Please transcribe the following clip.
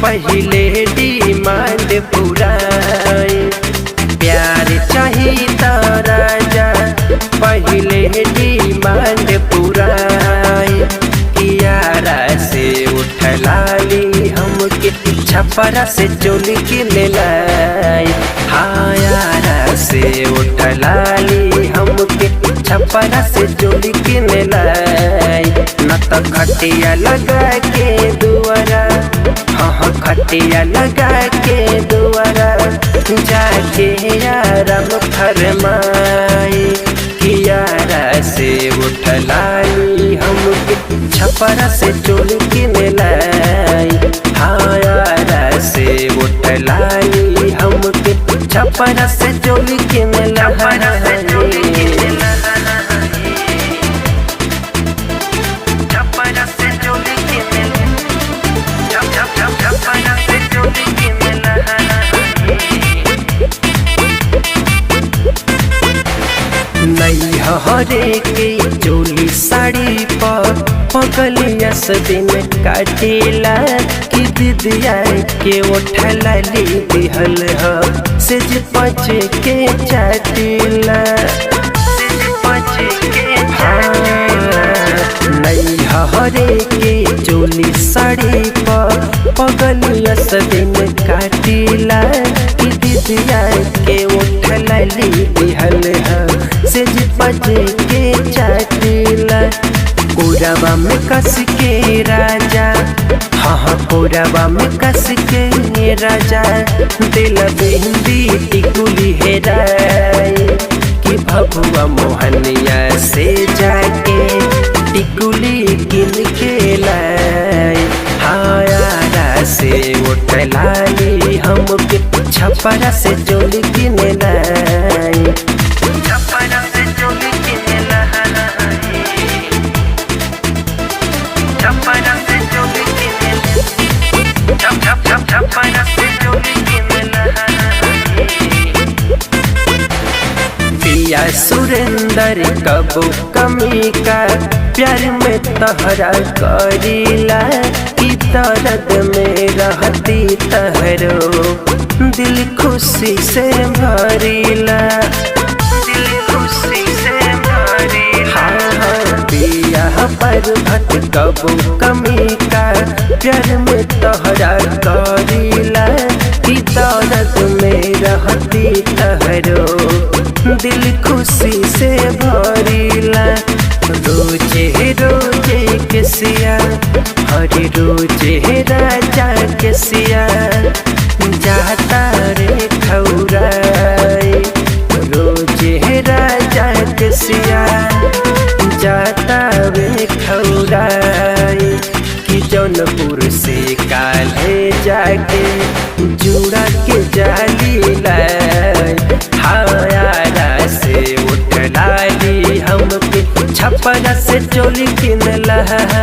पहले डिमांड पुराई। प्यार चाहिए तो राजा पहले डिमांड पुराई। यारा से उठला ली हमके छपरा से चोली के लाई। हाँ यारा से उठला ली हमके छपरा से चोली के लाई। न तो खटिया लगा के दुआरा, हाँ खटिया लगा के दुआरा जाके यारा फरमाई। यारा से उठला ली हमके छपरा से चोली के लाई। हाँ यारा से उठला ली हमके छपरा से चोली के लाई। हरे के चोली साड़ी पर पगलिया दिन काटेला कि दिदिया के उठला ली दिहल ह से पच के चाटेला। हरे के चोली साड़ी पर पगलिया दिन काटेला कि दिदिया के उठला ली दिहल ह से पच के चाटेला। कोराबा में कस के राजा, हाँ कोराबा में कस के राजा दिल बिंदी टिकुली हेराई। कि भभुआ मोहनिया से जाके टिकुली किन के लाई। हाँ यारा से उठला ली हमके छपरा से चोली किन लाई। छपरा से चोली किन लाई। छपरा से चोली किन छपरा से चोली किन लाई। पिया सुरेंद्र कबो कमी का प्यार में तहरा करीला। कि दर्द में रहती तहरो दिल खुशी से भरीला। दिल खुशी से भरीला। हाँ पिया पर भट कबो कमी का प्यार में तहरा करीला। कि दर्द में रहती तहरो दिल खुशी से भरीला। रोजे रोजे के सिया हरे रोजे राजा के सिया जाता रे खौराई। रोजे राजा के सिया जाता रे खौराई। कि जौनपुर से काल्हे जाके जुड़ा के जाली लाई। हाँ यारा से उठला ली हमके छपरा से चोली किन लाई।